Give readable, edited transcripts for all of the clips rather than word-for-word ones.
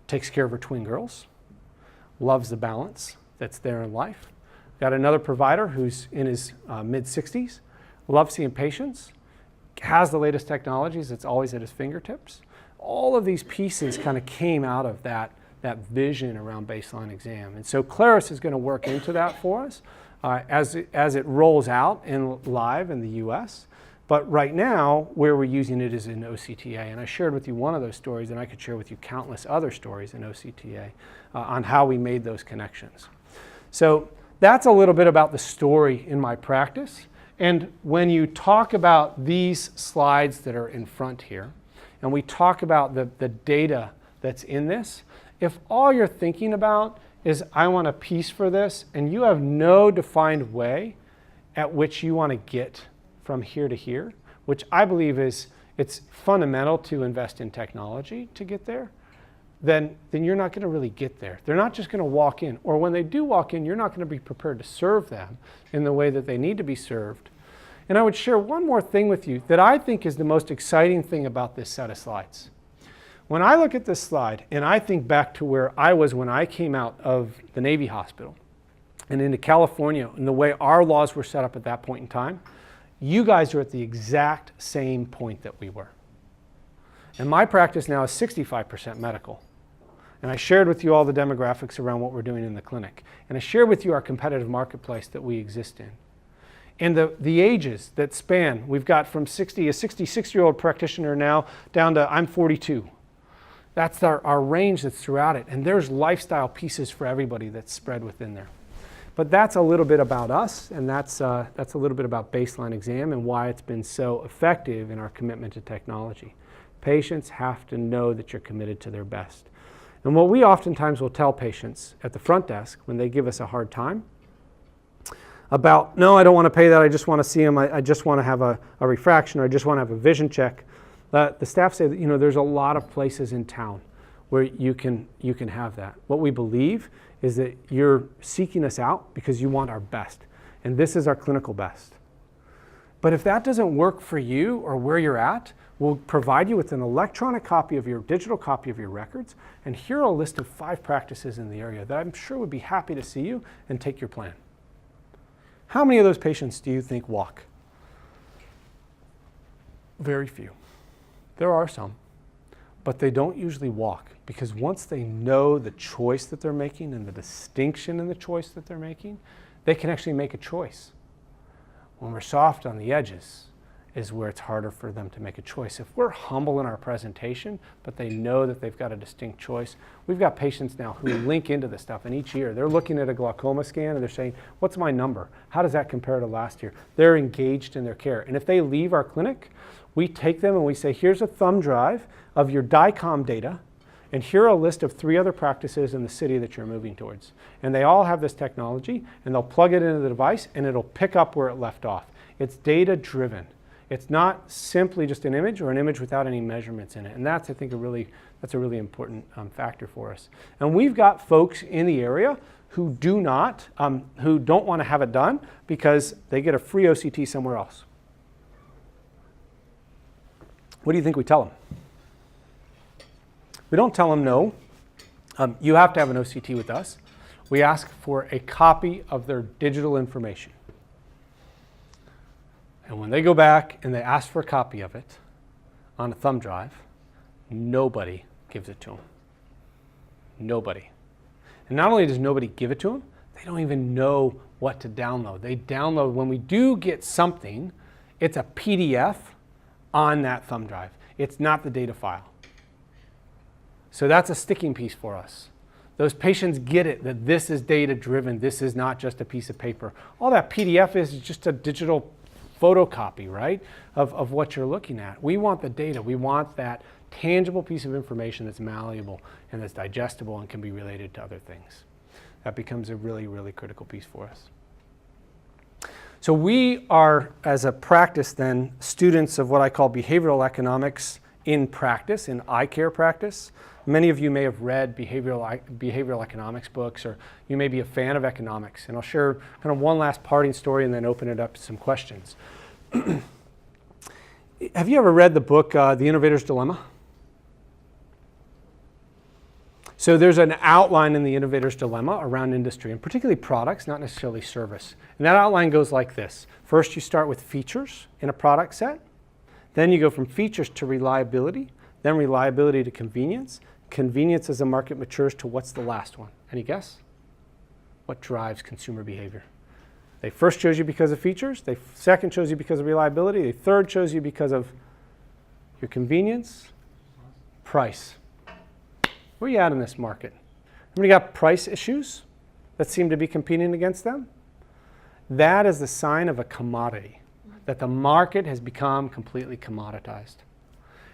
takes care of her twin girls, loves the balance that's there in life. Got another provider who's in his mid-60s, loves seeing patients, has the latest technologies, it's always at his fingertips. All of these pieces kind of came out of that vision around baseline exam. And so Clarus is going to work into that for us as it rolls out live in the US. But right now, where we're using it is in OCTA. And I shared with you one of those stories, and I could share with you countless other stories in OCTA on how we made those connections. So that's a little bit about the story in my practice. And when you talk about these slides that are in front here, and we talk about the data that's in this, if all you're thinking about is I want a piece for this, and you have no defined way at which you want to get from here to here, which I believe it's fundamental to invest in technology to get there, then you're not going to really get there. They're not just going to walk in, or when they do walk in, you're not going to be prepared to serve them in the way that they need to be served. And I would share one more thing with you that I think is the most exciting thing about this set of slides. When I look at this slide and I think back to where I was when I came out of the Navy hospital and into California and the way our laws were set up at that point in time, you guys are at the exact same point that we were. And my practice now is 65% medical. And I shared with you all the demographics around what we're doing in the clinic. And I shared with you our competitive marketplace that we exist in. And the ages that span, we've got from a 66-year-old practitioner now down to I'm 42. That's our range that's throughout it. And there's lifestyle pieces for everybody that's spread within there. But that's a little bit about us, and that's a little bit about baseline exam and why it's been so effective in our commitment to technology. Patients have to know that you're committed to their best. And what we oftentimes will tell patients at the front desk when they give us a hard time about, no, I don't want to pay that, I just want to see them, I just want to have a refraction, or I just want to have a vision check. The staff say that, there's a lot of places in town where you can have that. What we believe is that you're seeking us out because you want our best, and this is our clinical best. But if that doesn't work for you or where you're at, we'll provide you with an electronic copy of your digital copy of your records, and here are a list of 5 practices in the area that I'm sure would be happy to see you and take your plan. How many of those patients do you think walk? Very few. There are some, but they don't usually walk because once they know the choice that they're making and the distinction in the choice that they're making, they can actually make a choice. When we're soft on the edges is where it's harder for them to make a choice. If we're humble in our presentation, but they know that they've got a distinct choice, we've got patients now who link into this stuff, and each year they're looking at a glaucoma scan and they're saying, what's my number? How does that compare to last year? They're engaged in their care. And if they leave our clinic, we take them and we say, here's a thumb drive of your DICOM data, and here are a list of 3 other practices in the city that you're moving towards. And they all have this technology, and they'll plug it into the device, and it'll pick up where it left off. It's data-driven. It's not simply just an image or an image without any measurements in it. And that's, I think, a really important factor for us. And we've got folks in the area who don't want to have it done because they get a free OCT somewhere else. What do you think we tell them? We don't tell them no. You have to have an OCT with us. We ask for a copy of their digital information. And when they go back and they ask for a copy of it on a thumb drive, nobody gives it to them. Nobody. And not only does nobody give it to them, they don't even know what to download. They download, when we do get something, it's a PDF on that thumb drive. It's not the data file. So that's a sticking piece for us. Those patients get it, that this is data-driven. This is not just a piece of paper. All that PDF is just a digital photocopy, right, of what you're looking at. We want the data. We want that tangible piece of information that's malleable and that's digestible and can be related to other things. That becomes a really, really critical piece for us. So we are, as a practice then, students of what I call behavioral economics in practice, in eye care practice. Many of you may have read behavioral economics books, or you may be a fan of economics. And I'll share kind of one last parting story and then open it up to some questions. Have you ever read the book, The Innovator's Dilemma? So there's an outline in the innovator's dilemma around industry, and particularly products, not necessarily service. And that outline goes like this. First, you start with features in a product set. Then you go from features to reliability, then reliability to convenience. Convenience as the market matures to what's the last one? Any guess? What drives consumer behavior? They first chose you because of features. They second chose you because of reliability. They third chose you because of your convenience, price. Where are you at in this market? Anybody got price issues that seem to be competing against them? That is the sign of a commodity, that the market has become completely commoditized.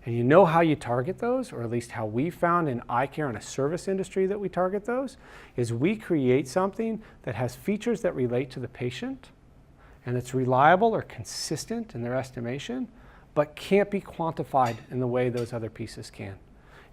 And you know how you target those, or at least how we found in eye care and a service industry that we target those, is we create something that has features that relate to the patient, and it's reliable or consistent in their estimation, but can't be quantified in the way those other pieces can.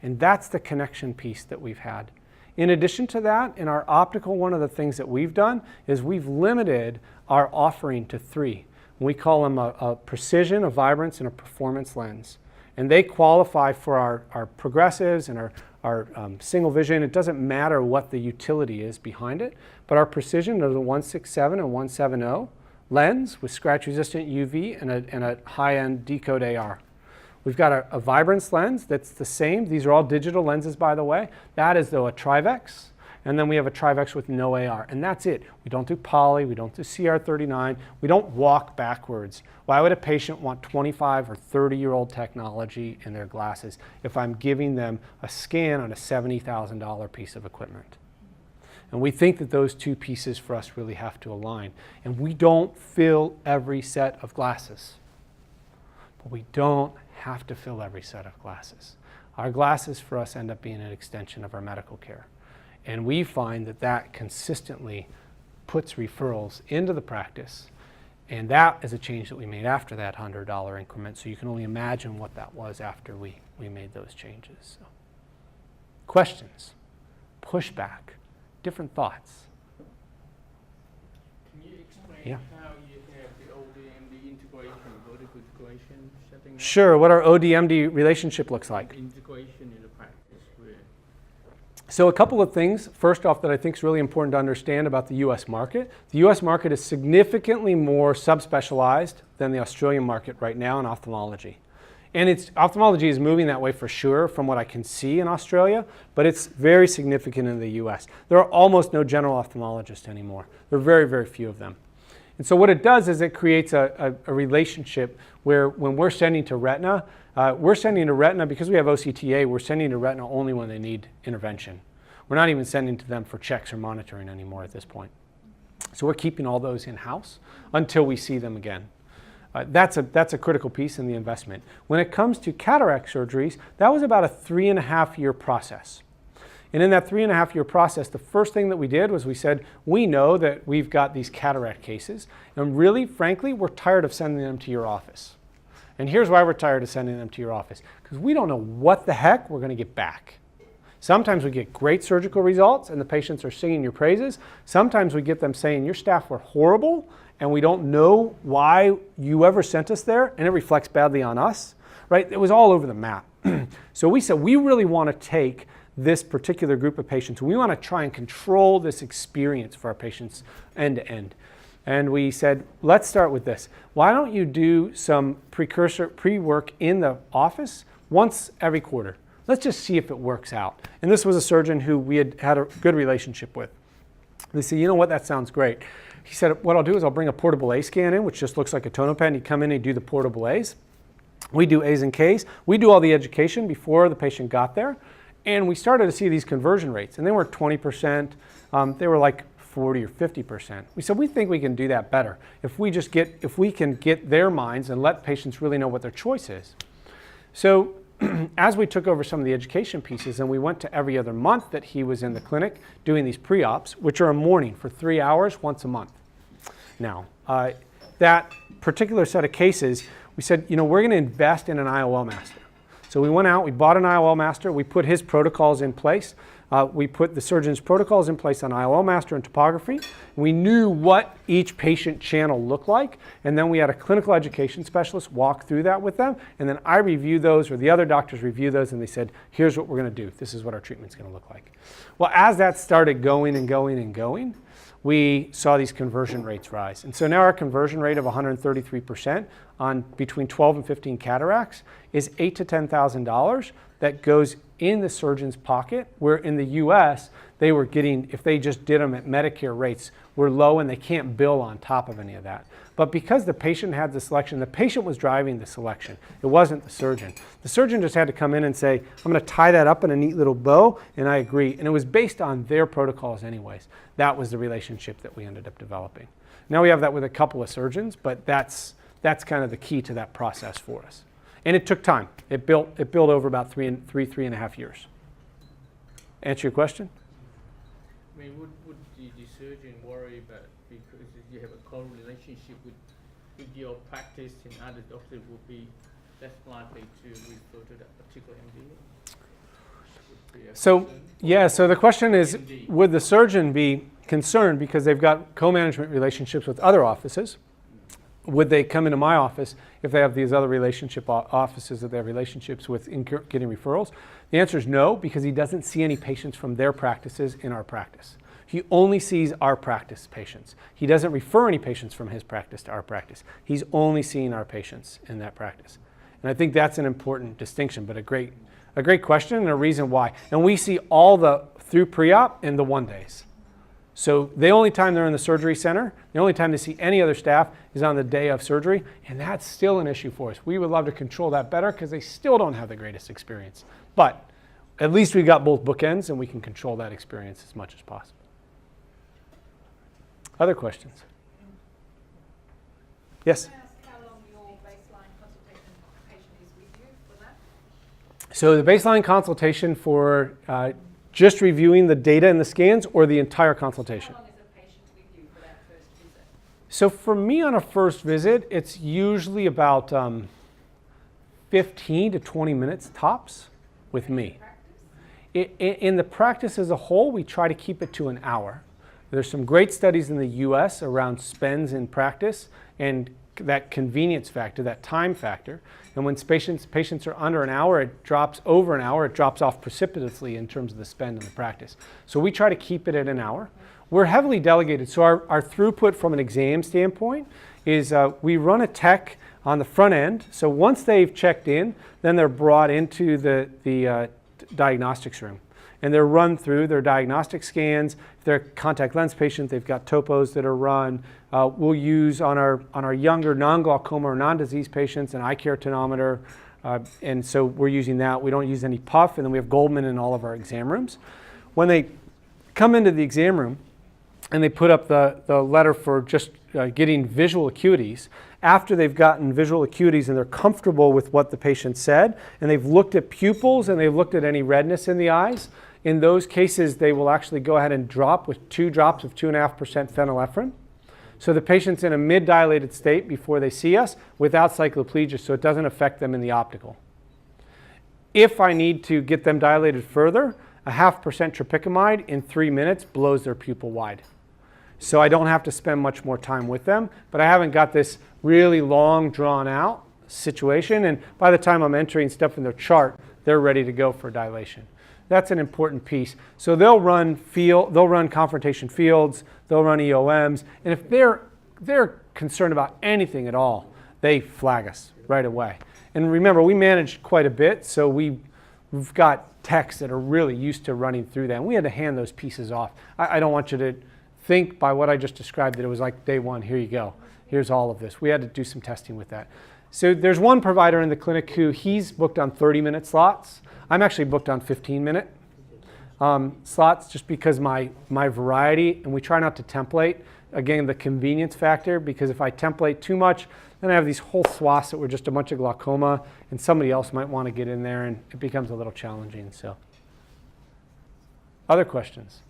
And that's the connection piece that we've had. In addition to that, in our optical, one of the things that we've done is we've limited our offering to 3. We call them a precision, a vibrance, and a performance lens. And they qualify for our progressives and our single vision. It doesn't matter what the utility is behind it, but our precision is a 167 and 170 lens with scratch-resistant UV and a high-end decode AR. We've got a vibrance lens that's the same. These are all digital lenses, by the way. That is, though, a Trivex. And then we have a Trivex with no AR. And that's it. We don't do poly. We don't do CR39. We don't walk backwards. Why would a patient want 25 or 30-year-old technology in their glasses if I'm giving them a scan on a $70,000 piece of equipment? And we think that those two pieces for us really have to align. And we don't fill every set of glasses. But we don't have to fill every set of glasses. Our glasses for us end up being an extension of our medical care. And we find that that consistently puts referrals into the practice. And that is a change that we made after that $100 increment. So you can only imagine what that was after we made those changes. So, questions, pushback, different thoughts? Can you explain Yeah. how you have the ODMD integration, vertical integration setting up? Sure, what our ODMD relationship looks like. Integration in the practice. So a couple of things, first off, that I think is really important to understand about the US market. The US market is significantly more subspecialized than the Australian market right now in ophthalmology. And ophthalmology is moving that way for sure from what I can see in Australia, but it's very significant in the US. There are almost no general ophthalmologists anymore. There are very, very few of them. And so what it does is it creates a relationship where when we're sending to retina because we have OCTA, we're sending to retina only when they need intervention. We're not even sending to them for checks or monitoring anymore at this point. So we're keeping all those in-house until we see them again. That's a critical piece in the investment. When it comes to cataract surgeries, that was about a 3.5-year process. And in that 3.5-year process, the first thing that we did was we said, we know that we've got these cataract cases, and really, frankly, we're tired of sending them to your office. And here's why we're tired of sending them to your office. Because we don't know what the heck we're going to get back. Sometimes we get great surgical results, and the patients are singing your praises. Sometimes we get them saying, your staff were horrible, and we don't know why you ever sent us there, and it reflects badly on us. Right? It was all over the map. So we said, we really want to take this particular group of patients. We want to try and control this experience for our patients end to end. And we said, let's start with this. Why don't you do some pre-work in the office once every quarter? Let's just see if it works out. And this was a surgeon who we had a good relationship with. They said, you know what, that sounds great. He said, what I'll do is I'll bring a portable A scan in, which just looks like a tonopen. You come in and do the portable A's. We do A's and K's. We do all the education before the patient got there. And we started to see these conversion rates, and they were 20%. They were like 40 or 50%. We said, we think we can do that better if we can get their minds and let patients really know what their choice is. So as we took over some of the education pieces and we went to every other month that he was in the clinic doing these pre-ops, which are a morning for 3 hours once a month. Now, that particular set of cases, we said, you know, we're going to invest in an IOL master. So we went out, we bought an IOL master, we put his protocols in place. we put the surgeon's protocols in place on IOL master and topography. We knew what each patient channel looked like, and then we had a clinical education specialist walk through that with them, and then I review those, or the other doctors review those, and they said, here's what we're going to do. This is what our treatment's going to look like. Well, as that started going and going and going, we saw these conversion rates rise. And so now our conversion rate of 133% on between 12 and 15 cataracts is $8,000 to $10,000 that goes in the surgeon's pocket, where in the US, they were getting, if they just did them at Medicare rates, were low and they can't bill on top of any of that. But because the patient had the selection, the patient was driving the selection. It wasn't the surgeon. The surgeon just had to come in and say, I'm going to tie that up in a neat little bow, and I agree. And it was based on their protocols anyways. That was the relationship that we ended up developing. Now we have that with a couple of surgeons, but that's kind of the key to that process for us. And it took time. It built over about three and a half years. Answer your question? I mean, would the surgeon worry about, because you have a close relationship with your practice, and other doctors would be less likely to refer to that particular MD? So, yeah, so the question is, would the surgeon be concerned because they've got co-management relationships with other offices? Would they come into my office if they have these other relationship offices that they have relationships with in getting referrals? The answer is no, because he doesn't see any patients from their practices in our practice. He only sees our practice patients. He doesn't refer any patients from his practice to our practice. He's only seeing our patients in that practice. And I think that's an important distinction, but a great question and a reason why. And we see all through pre-op and the 1 days. So the only time they're in the surgery center, the only time they see any other staff is on the day of surgery, and that's still an issue for us. We would love to control that better because they still don't have the greatest experience. But at least we got both bookends and we can control that experience as much as possible. Other questions? Yes? Can I ask how long your baseline consultation patient is with you for that? So the baseline consultation for just reviewing the data and the scans, or the entire consultation? How long is a patient with you for that first visit? So for me on a first visit, it's usually about 15 to 20 minutes tops with me. In the practice as a whole, we try to keep it to an hour. There's some great studies in the US around spends in practice and that convenience factor, that time factor. And when patients are under an hour, it drops over an hour, it drops off precipitously in terms of the spend in the practice. So we try to keep it at an hour. We're heavily delegated, so our throughput from an exam standpoint is we run a tech on the front end. So once they've checked in, then they're brought into the diagnostics room. And they're run through their diagnostic scans. If they're a contact lens patient, they've got topos that are run. We'll use on our younger non-glaucoma or non-disease patients an eye care tonometer. And so we're using that. We don't use any puff. And then we have Goldman in all of our exam rooms. When they come into the exam room and they put up the letter for just getting visual acuities, after they've gotten visual acuities and they're comfortable with what the patient said, and they've looked at pupils and they've looked at any redness in the eyes, in those cases, they will actually go ahead and drop with 2 drops of 2.5% phenylephrine. So the patient's in a mid-dilated state before they see us without cycloplegia, so it doesn't affect them in the optical. If I need to get them dilated further, a 0.5% tropicamide in 3 minutes blows their pupil wide. So I don't have to spend much more time with them, but I haven't got this really long, drawn-out situation, and by the time I'm entering stuff in their chart, they're ready to go for dilation. That's an important piece. So they'll run confrontation fields, they'll run EOMs, and if they're concerned about anything at all, they flag us right away. And remember, we manage quite a bit, so we've got techs that are really used to running through that. And we had to hand those pieces off. I don't want you to think by what I just described that it was like day one, here you go, here's all of this. We had to do some testing with that. So there's one provider in the clinic who he's booked on 30-minute slots. I'm actually booked on 15-minute slots just because my variety, and we try not to template. Again, the convenience factor, because if I template too much, then I have these whole swaths that were just a bunch of glaucoma, and somebody else might want to get in there, and it becomes a little challenging. So, other questions?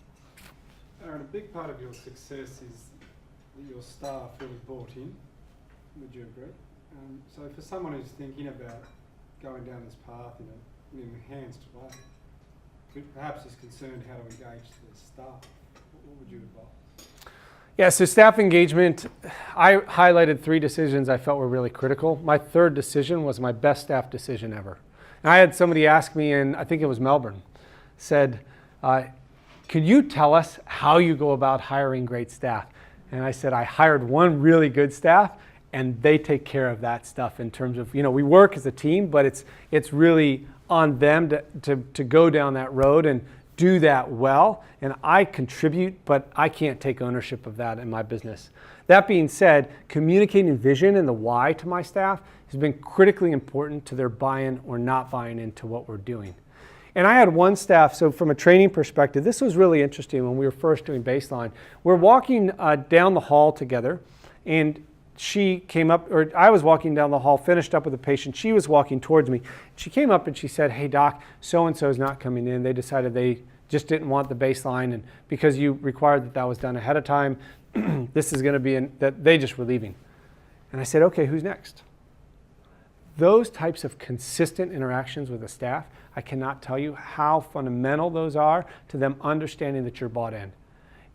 Aaron, a big part of your success is that your staff really bought in. Would you agree? So for someone who's thinking about going down this path in an enhanced way, perhaps is concerned how to engage the staff, what would you advise? Yeah, so staff engagement, I highlighted 3 decisions I felt were really critical. My third decision was my best staff decision ever. And I had somebody ask me in, I think it was Melbourne, said, could you tell us how you go about hiring great staff? And I said, I hired one really good staff, and they take care of that stuff in terms of, we work as a team, but it's really on them to go down that road and do that well. And I contribute, but I can't take ownership of that in my business. That being said, communicating vision and the why to my staff has been critically important to their buy-in or not buying into what we're doing. And I had one staff, so from a training perspective, this was really interesting when we were first doing baseline. We're walking down the hall together, and she came up, or I was walking down the hall, finished up with a patient. She was walking towards me. She came up and she said, hey doc, so-and-so is not coming in. They decided they just didn't want the baseline, and because you required that was done ahead of time, this is gonna be that they just were leaving. And I said, okay, who's next? Those types of consistent interactions with the staff, I cannot tell you how fundamental those are to them understanding that you're bought in.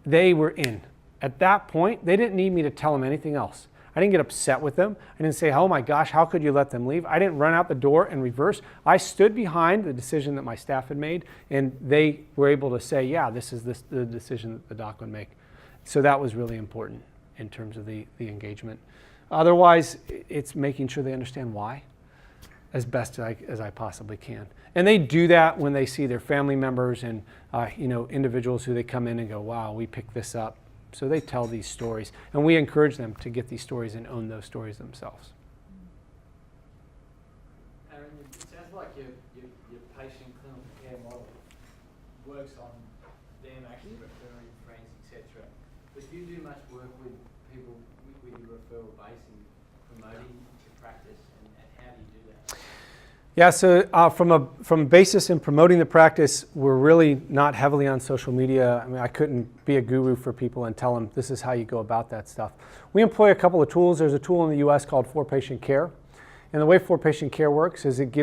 They were in. At that point, they didn't need me to tell them anything else. I didn't get upset with them. I didn't say, oh my gosh, how could you let them leave? I didn't run out the door and reverse. I stood behind the decision that my staff had made, and they were able to say, yeah, this is the decision that the doc would make. So that was really important in terms of the engagement. Otherwise, it's making sure they understand why as best as I possibly can. And they do that when they see their family members and individuals who they come in and go, wow, we picked this up. So they tell these stories, and we encourage them to get these stories and own those stories themselves. Aaron, it sounds like your patient clinical care model works on them actually referring friends, etc. But do you do much work with people with your referral base and promoting the practice, and how do you do that? Yeah, so from a basis in promoting the practice, we're really not heavily on social media. I mean, I couldn't be a guru for people and tell them this is how you go about that stuff. We employ a couple of tools. There's a tool in the US called 4Patient Care. And the way 4Patient Care works is it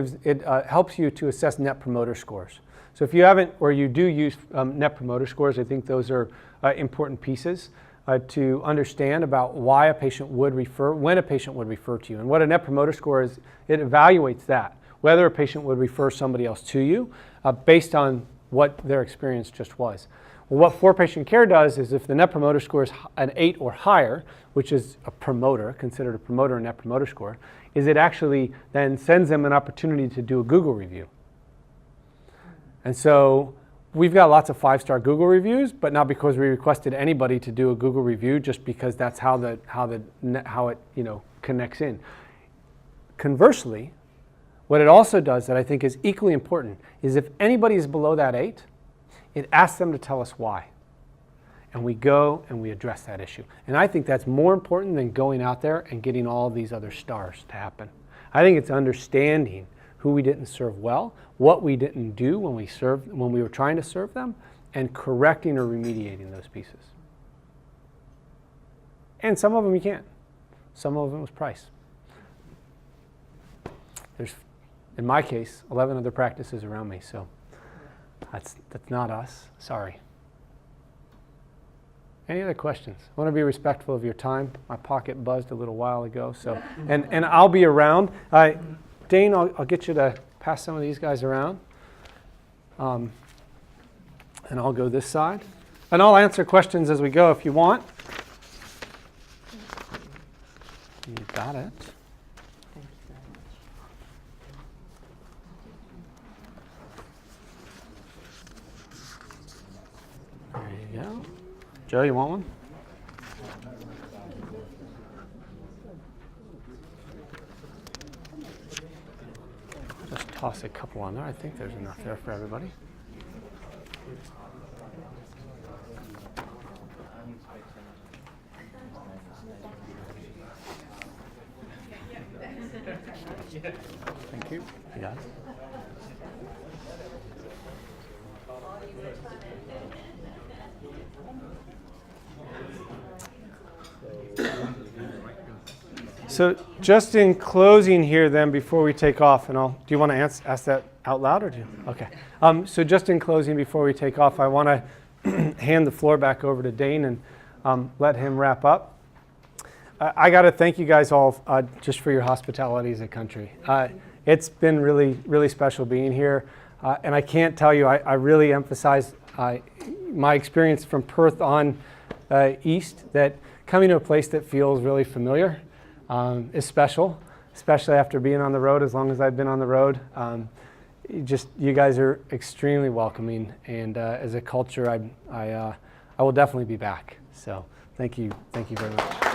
helps you to assess net promoter scores. So if you haven't, or you do use net promoter scores, I think those are important pieces to understand about why a patient would refer, when a patient would refer to you. And what a net promoter score is, it evaluates that, whether a patient would refer somebody else to you based on what their experience just was. Well, what 4Patient Care does is if the net promoter score is an 8 or higher, which is a promoter, considered a promoter net promoter score, is it actually then sends them an opportunity to do a Google review. And so we've got lots of 5-star Google reviews, but not because we requested anybody to do a Google review, just because that's how it connects in. Conversely, what it also does that I think is equally important is if anybody is below that 8, it asks them to tell us why. And we go and we address that issue. And I think that's more important than going out there and getting all these other stars to happen. I think it's understanding who we didn't serve well, what we didn't do when we were trying to serve them, and correcting or remediating those pieces. And some of them you can't. Some of them was price. There's, in my case, 11 other practices around me, so that's not us. Sorry. Any other questions? I want to be respectful of your time. My pocket buzzed a little while ago, so and I'll be around. Dane, I'll get you to pass some of these guys around, and I'll go this side, and I'll answer questions as we go if you want. You got it. There you go. Joe, you want one? Just toss a couple on there. I think there's enough there for everybody. Thank you. You got it. So just in closing here then, before we take off, and do you want to ask that out loud or do you? Okay. So just in closing, before we take off, I want to hand the floor back over to Dane and let him wrap up. I got to thank you guys all just for your hospitality as a country. It's been really, really special being here. And I can't tell you, I really emphasize my experience from Perth on east, that coming to a place that feels really familiar is special, especially after being on the road as long as I've been on the road. You guys are extremely welcoming, and as a culture, I will definitely be back. So thank you very much.